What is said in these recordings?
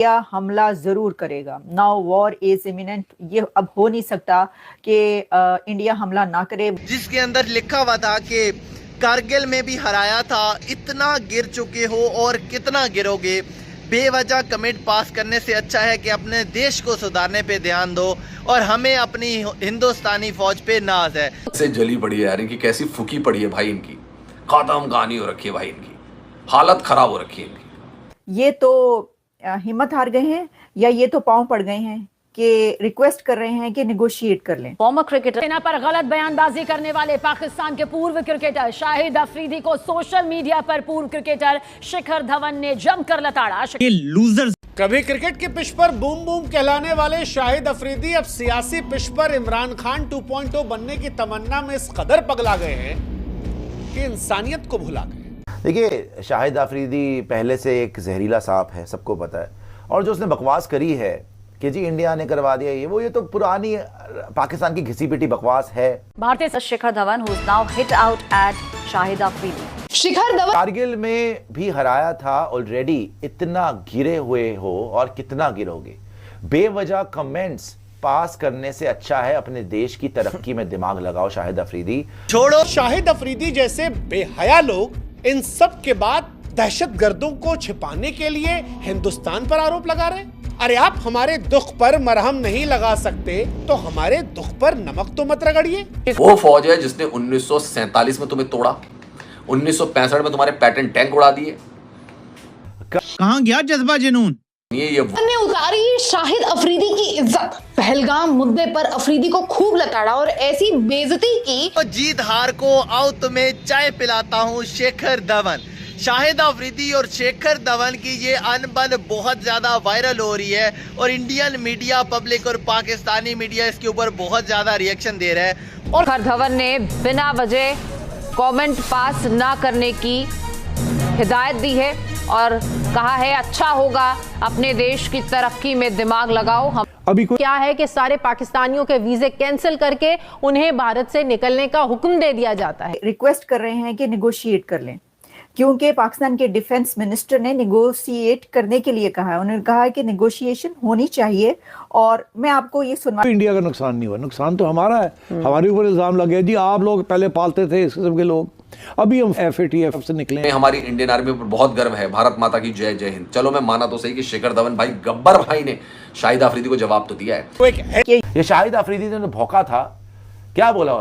या हमला जरूर करेगा। Now war is imminent. ये अब हो नहीं सकता कि इंडिया हमला ना करे। जिसके अंदर लिखा हुआ था कि कारगिल में भी हराया था, इतना गिर चुके हो और कितना गिरोगे। बेवजह कमेंट पास करने से अच्छा है कि अपने देश को सुधारने पे ध्यान दो, और हमें अपनी हिंदुस्तानी फौज पे नाज है। से जली पड़ी है यार, इनकी कैसी फूकी पड़ी है भाई, इनकी खत्म कहानी हो रखी है भाई, इनकी हालत खराब हो रखी है इनकी। ये तो हिम्मत हार गए हैं या ये तो पांव पड़ गए हैं कि रिक्वेस्ट कर रहे हैं कि नेगोशिएट कर लें। फॉर्मर क्रिकेटर सेना पर गलत बयानबाजी करने वाले पाकिस्तान के पूर्व क्रिकेटर शाहिद अफरीदी को सोशल मीडिया पर पूर्व क्रिकेटर शिखर धवन ने जमकर लताड़ा। ये लूजर्स। कभी क्रिकेट की पिच पर बूम बूम कहलाने वाले शाहिद अफरीदी अब सियासी पिच पर इमरान खान 2.0 बनने की तमन्ना में इस कदर पगला गए हैं कि इंसानियत को भुला गए। देखिए, शाहिद अफरीदी पहले से एक जहरीला सांप है, सबको पता है। और जो उसने बकवास करी है कि जी इंडिया ने करवा दिया ये तो पुरानी पाकिस्तान की घिसी पिटी बकवास है। भारतीय Shikhar Dhawan who is now hit out at Shahid Afridi. Shikhar Dhawan Kargil में भी हराया था ऑलरेडी, इतना गिरे हुए हो और कितना गिरोगे। बेवजह कमेंट्स पास करने से अच्छा है अपने देश की तरक्की में दिमाग लगाओ। शाहिद अफरीदी छोड़ो। शाहिद अफरीदी जैसे बेहया लोग इन सब के बाद दहशतगर्दों को छिपाने के लिए हिंदुस्तान पर आरोप लगा रहे हैं। अरे आप हमारे दुख पर मरहम नहीं लगा सकते तो हमारे दुख पर नमक तो मत रगड़िए। वो फौज है जिसने 1947 में तुम्हें तोड़ा, 1965 में तुम्हारे पैटर्न टैंक उड़ा दिए। कहां गया जज्बा जुनून? ये ने उतारी शाहिद अफरीदी की इज्जत। पहलगाम मुद्दे पर अफरीदी को खूब लताड़ा और ऐसी बेइज्जती की। तो जीत हार को आओ तुम्हें चाय पिलाता हूँ शेखर धवन। शाहिद अफरीदी और शेखर धवन की ये अनबन बहुत ज्यादा वायरल हो रही है और इंडियन मीडिया, पब्लिक और पाकिस्तानी मीडिया इसके ऊपर बहुत ज्यादा रिएक्शन दे रहा है। और शेखर धवन ने बिना वजह कमेंट पास ना करने की हिदायत दी है और कहा है अच्छा होगा अपने देश की तरक्की में दिमाग लगाओ। हम अभी क्या है कि सारे पाकिस्तानियों के वीजे कैंसिल करके उन्हें भारत से निकलने का हुक्म दे दिया जाता है। रिक्वेस्ट कर रहे हैं कि नेगोशिएट कर लें, क्योंकि पाकिस्तान के डिफेंस मिनिस्टर ने नेगोशिएट करने के लिए कहा है। उन्होंने कहा है कि नेगोशिएशन होनी चाहिए। और मैं आपको ये सुनवा, इंडिया का नुकसान नहीं हुआ, नुकसान तो हमारा है। हमारे ऊपर इल्जाम लगे जी आप लोग पहले पालते थे इस किस्म के लोग, अभी हम FATF से निकले। हमारी इंडियन आर्मी पर बहुत गर्व है। भारत माता की जय, जय हिंद। चलो मैं माना तो सही कि शिखर धवन भाई, गब्बर भाई ने शाहिद अफरीदी को जवाब तो दिया है। ये शाहिद अफरीदी ने भौंका था, क्या बोला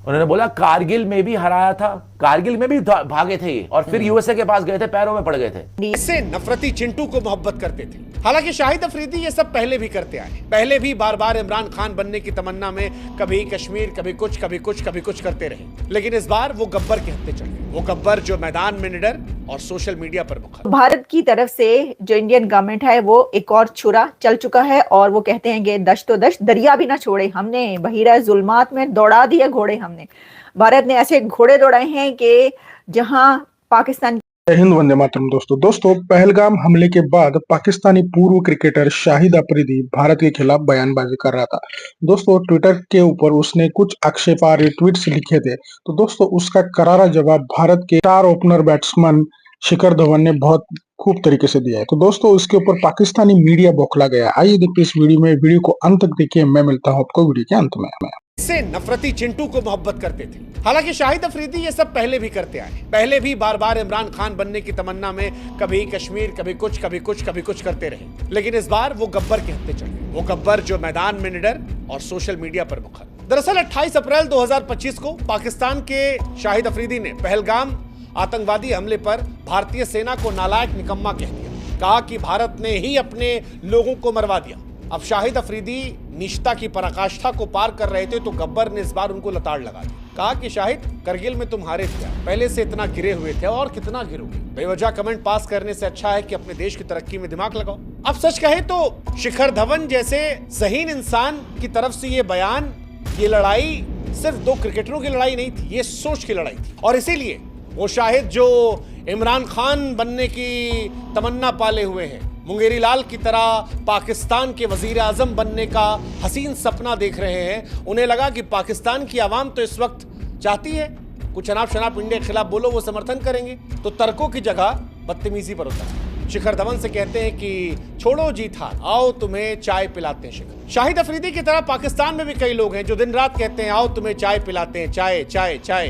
उन्होंने बोला कारगिल में भी हराया था, कारगिल में भी भागे थे और फिर USA के पास गए थे, पैरों में पड़ गए थे। इससे नफरती चिंटू को मोहब्बत करते थे। हालांकि शाहिद अफरीदी ये सब पहले भी करते आए, पहले भी बार बार इमरान खान बनने की तमन्ना में कभी कश्मीर, कभी कुछ करते रहे। लेकिन इस बार वो गब्बर के हत्थे चढ़ गए। वो गब्बर जो मैदान में निडर और सोशल मीडिया पर मुखर। भारत की तरफ से जो इंडियन गवर्नमेंट है वो एक और छुरा चल चुका है और वो कहते हैं कि दश्त तो दश्त, दरिया भी ना छोड़े, हमने बहिरा जुल्मात में दौड़ा दिए घोड़े। हमने भारत ने ऐसे घोड़े दौड़ाए हैं कि जहां पाकिस्तान। हिंद, वंदे मातरम। दोस्तों पहलगाम हमले के बाद पाकिस्तानी पूर्व क्रिकेटर शाहिद अफरीदी भारत के खिलाफ बयानबाजी कर रहा था। दोस्तों ट्विटर के ऊपर उसने कुछ आक्षेपार्ह ट्वीट्स लिखे थे, तो दोस्तों उसका करारा जवाब भारत के star opener batsman Shikhar Dhawan ने बहुत खूब तरीके से दिया है। तो दोस्तों इसके ऊपर पाकिस्तानी मीडिया बौखला गया। आइए देखते इस वीडियो को अंत तक देखिए। मैं मिलता हूँ आपको वीडियो के अंत में। इससे नफरती चिंटू को मोहब्बत करते थे। हालांकि शाहिद अफरीदी ये सब पहले भी करते आए, पहले भी बार बार इमरान खान बनने की तमन्ना में कभी कश्मीर, कभी कुछ करते रहे। लेकिन इस बार वो गब्बर के हत्थे चढ़ गए। वो गब्बर जो मैदान में निडर और सोशल मीडिया पर मुखर। दरअसल 28 अप्रैल 2025 को पाकिस्तान के शाहिद अफरीदी ने पहलगाम आतंकवादी हमले पर भारतीय सेना को नालायक निकम्मा कह दिया। कहा कि भारत ने ही अपने लोगों को मरवा दिया। अब शाहिद अफरीदी निष्ठा की पराकाष्ठा को पार कर रहे थे तो गब्बर ने इस बार उनको लताड़ लगा दी। कहा कि शाहिद करगिल में तुम हारे थे, पहले से इतना गिरे हुए थे और कितना गिरोगे। बेवजह कमेंट पास करने से अच्छा है कि अपने देश की तरक्की में दिमाग लगाओ। अब सच कहे तो शिखर धवन जैसे ज़हीन इंसान की तरफ से ये बयान, ये लड़ाई सिर्फ दो क्रिकेटरों की लड़ाई नहीं थी, ये सोच की लड़ाई थी। और इसीलिए वो शाहिद जो इमरान खान बनने की तमन्ना पाले हुए हैं, मुंगेरी लाल की तरह पाकिस्तान के वजीर आजम बनने का हसीन सपना देख रहे हैं, उन्हें लगा कि पाकिस्तान की आवाम तो इस वक्त चाहती है कुछ अनाप शनाप इंडिया के खिलाफ बोलो, वो समर्थन करेंगे, तो तर्कों की जगह बदतमीजी पर उतर। शिखर धवन से कहते हैं कि छोड़ो जीत हार, आओ तुम्हें चाय पिलाते हैं शिखर। शाहिद अफरीदी की तरह पाकिस्तान में भी कई लोग हैं जो दिन रात कहते हैं आओ तुम्हें चाय पिलाते हैं, चाय चाय चाय।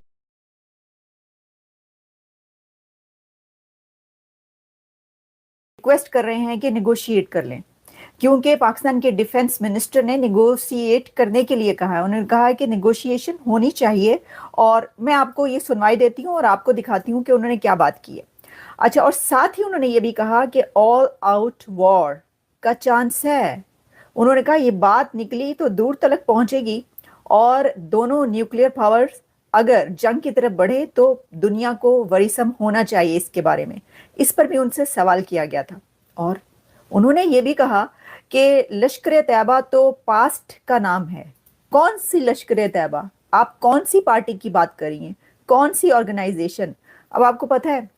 रिक्वेस्ट कर रहे हैं कि निगोशिएट कर लें, क्योंकि पाकिस्तान के डिफेंस मिनिस्टर ने निगोशिएट करने के लिए कहा है। उन्होंने कहा है कि निगोशिएशन होनी चाहिए, और मैं आपको ये सुनवाई देती हूँ और आपको दिखाती हूँ कि उन्होंने क्या बात की है। अच्छा, और साथ ही उन्होंने ये भी कहा कि ऑल आउट वॉर का चांस है। उन्होंने कहा ये बात निकली तो दूर तक पहुंचेगी, और दोनों न्यूक्लियर पावर्स अगर जंग की तरफ बढ़े तो दुनिया को वरीसम होना चाहिए इसके बारे में। इस पर भी उनसे सवाल किया गया था, और उन्होंने ये भी कहा कि लश्कर तैयबा तो पास्ट का नाम है। कौन सी लश्कर तैयबा? आप कौन सी पार्टी की बात कर रही हैं? कौन सी ऑर्गेनाइजेशन? अब आपको पता है,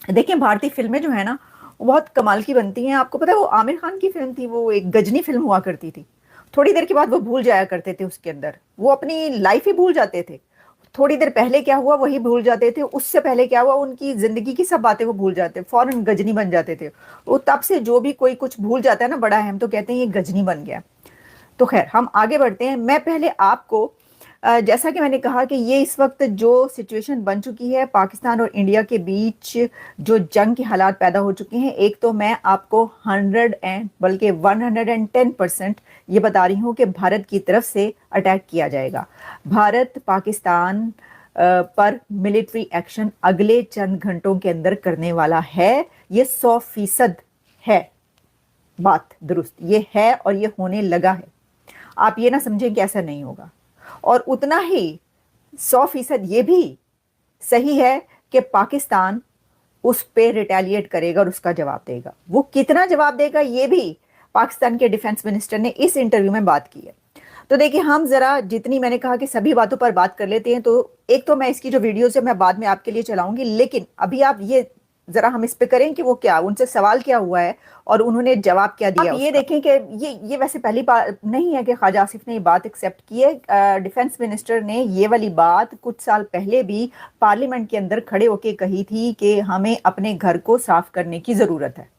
देखिए भारतीय फिल्में जो है ना वो बहुत कमाल की बनती हैं। आपको पता है वो आमिर खान की फिल्म थी, वो एक गजनी फिल्म हुआ करती थी। थोड़ी देर के बाद वो भूल जाया करते थे, उसके अंदर वो अपनी लाइफ ही भूल जाते थे। थोड़ी देर पहले क्या हुआ वही भूल जाते थे, उससे पहले क्या हुआ उनकी जिंदगी की सब बातें वो भूल जाते, फौरन गजनी बन जाते थे। वो तब से जो भी कोई कुछ भूल जाता है ना बड़ा अहम, तो कहते हैं ये गजनी बन गया। तो खैर हम आगे बढ़ते हैं। मैं पहले आपको जैसा कि मैंने कहा कि ये इस वक्त जो सिचुएशन बन चुकी है पाकिस्तान और इंडिया के बीच, जो जंग के हालात पैदा हो चुके हैं, एक तो मैं आपको 110% ये बता रही हूँ कि भारत की तरफ से अटैक किया जाएगा। भारत पाकिस्तान पर मिलिट्री एक्शन अगले चंद घंटों के अंदर करने वाला है। ये 100% है, बात दुरुस्त ये है और ये होने लगा है। आप ये ना समझें कि ऐसा नहीं होगा। और उतना ही 100% ये भी सही है कि पाकिस्तान उस पे रिटेलिएट करेगा और उसका जवाब देगा। वो कितना जवाब देगा ये भी पाकिस्तान के डिफेंस मिनिस्टर ने इस इंटरव्यू में बात की है। तो देखिए हम जरा जितनी मैंने कहा कि सभी बातों पर बात कर लेते हैं। तो एक तो मैं इसकी जो वीडियोस है मैं बाद में आपके लिए चलाऊंगी, लेकिन अभी आप ये जरा हम इस पे करें कि वो क्या, उनसे सवाल क्या हुआ है और उन्होंने जवाब क्या दिया। आप ये देखें कि ये वैसे पहली बार नहीं है कि ख्वाजा आसिफ ने ये बात एक्सेप्ट की है। डिफेंस मिनिस्टर ने ये वाली बात कुछ साल पहले भी पार्लियामेंट के अंदर खड़े होकर कही थी कि हमें अपने घर को साफ करने की जरूरत है,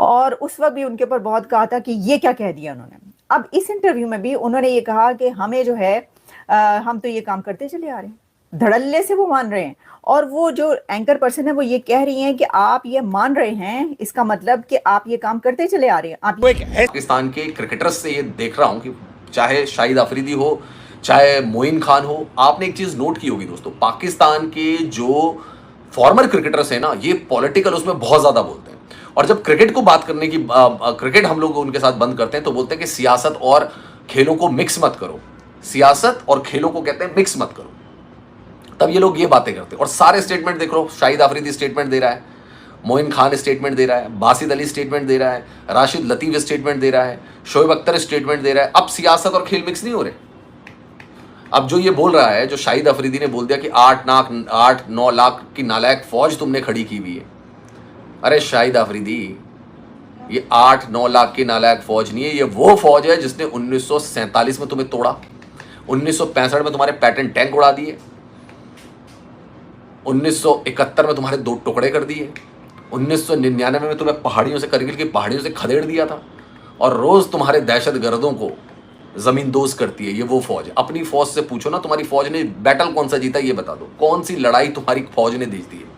और उस वक्त भी उनके ऊपर बहुत कहा था कि ये क्या कह दिया उन्होंने। अब इस इंटरव्यू में भी उन्होंने ये कहा कि हमें जो है हम तो ये काम करते चले आ रहे हैं, धड़ल्ले से वो मान रहे हैं। और वो जो एंकर पर्सन है वो ये कह रही हैं कि आप ये मान रहे हैं, इसका मतलब कि आप ये काम करते चले आ रहे हैं। आप पाकिस्तान के क्रिकेटर्स से ये देख रहा हूं कि चाहे शाहिद अफरीदी हो चाहे मोइन खान हो, आपने एक चीज नोट की होगी दोस्तों, पाकिस्तान के जो फॉर्मर क्रिकेटर्स हैं ना, ये पॉलिटिकल उसमें बहुत ज्यादा बोलते हैं। और जब क्रिकेट को बात करने की क्रिकेट हम लोग उनके साथ बंद करते हैं तो बोलते हैं कि सियासत और खेलों को मिक्स मत करो, सियासत और खेलों को कहते हैं मिक्स मत करो। तब ये लोग ये बातें करते हैं। और सारे स्टेटमेंट देख लो, शाहिद अफरीदी स्टेटमेंट दे रहा है, मोइन खान स्टेटमेंट दे रहा है, बासित अली स्टेटमेंट दे रहा है, राशिद लतीफ़ स्टेटमेंट दे रहा है, शोएब अख्तर स्टेटमेंट दे रहा है। अब सियासत और खेल मिक्स नहीं हो रहे। अब जो ये बोल रहा है, जो शाहिद अफरीदी ने बोल दिया कि 8-9 लाख की नालायक फौज तुमने खड़ी की हुई है। अरे शाहिद अफरीदी, ये 8-9 लाख की नालायक फौज नहीं है, ये वो फौज है जिसने 1947 में तुम्हें तोड़ा, 1965 में तुम्हारे पैटेंट टैंक उड़ा दिए, 1971 में तुम्हारे 2 टुकड़े कर दिए, 1999 में तुम्हें पहाड़ियों से करगिल की पहाड़ियों से खदेड़ दिया था, और रोज तुम्हारे दहशतगर्दों को जमींदोज करती है। ये वो फौज है। अपनी फौज से पूछो ना, तुम्हारी फौज ने बैटल कौन सा जीता ये बता दो, कौन सी लड़ाई तुम्हारी फौज ने जीती है।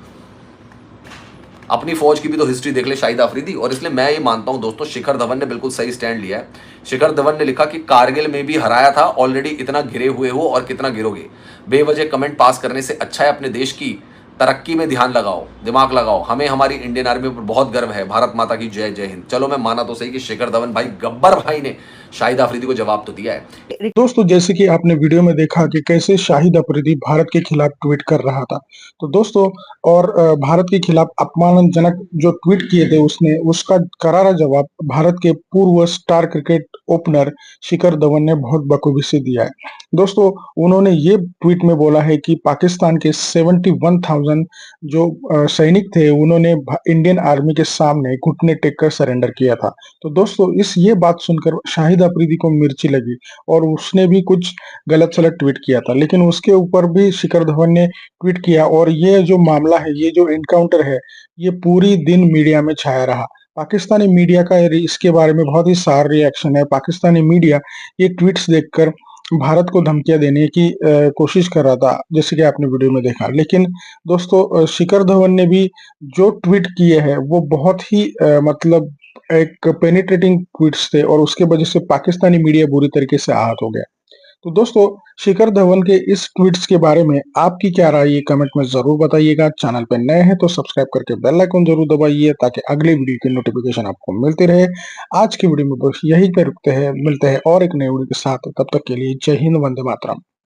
अपनी फौज की भी तो हिस्ट्री देख ले शाहिद अफरीदी। और इसलिए मैं ये मानता हूं दोस्तों, शिखर धवन ने बिल्कुल सही स्टैंड लिया है। शिखर धवन ने लिखा कि कारगिल में भी हराया था, ऑलरेडी इतना घिरे हुए हो और कितना गिरोगे। बेवजह कमेंट पास करने से अच्छा है अपने देश की तरक्की में ध्यान लगाओ, दिमाग लगाओ। हमें हमारी इंडियन आर्मी पर बहुत गर्व है। भारत माता की जय, जय हिंद। चलो मैं माना तो सही कि शिखर धवन भाई, गब्बर भाई ने शाहिद अफरीदी को जवाब तो दिया है। दोस्तों जैसे कि आपने वीडियो में देखा कि कैसे शाहिद अफरीदी भारत के खिलाफ ट्वीट कर रहा था, तो दोस्तों और भारत के खिलाफ अपमानजनक जो ट्वीट किए थे उसने, उसका करारा जवाब भारत के पूर्व star cricket opener Shikhar Dhawan ने बहुत बखूबी से दिया है। दोस्तों उन्होंने ये ट्वीट में बोला है कि पाकिस्तान के 71,000 जो सैनिक थे उन्होंने इंडियन आर्मी के सामने घुटने टेक कर सरेंडर किया था। तो दोस्तों ये बात सुनकर शाहिद शाहिद अफरीदी को मिर्ची लगी और उसने भी कुछ गलत सलत ट्वीट किया था, लेकिन उसके ऊपर भी शिखर धवन ने ट्वीट किया और ये जो मामला है, ये जो इनकाउंटर है, ये पूरी दिन मीडिया में छाया रहा। पाकिस्तानी मीडिया का इसके बारे में बहुत ही सार रिएक्शन है। पाकिस्तानी मीडिया ये ट्वीट्स देखकर भारत को धमकियां देने की कोशिश कर रहा था, जैसे कि आपने वीडियो में देखा। लेकिन दोस्तों शिखर धवन ने भी जो ट्वीट किए हैं वो बहुत ही मतलब एक पेनिट्रेटिंग ट्वीट्स थे और उसके वजह से पाकिस्तानी मीडिया बुरी तरीके से आहत हो गया। तो दोस्तों शिखर धवन के इस ट्वीट्स के बारे में आपकी क्या राय है, कमेंट में जरूर बताइएगा। चैनल पे नए हैं तो सब्सक्राइब करके बेल आइकन जरूर दबाइए ताकि अगले वीडियो की नोटिफिकेशन आपको मिलती रहे। आज की वीडियो में बस यही पे रुकते हैं, मिलते हैं और एक नई वीडियो के साथ। तब तक के लिए जय हिंद, वंदे मातरम।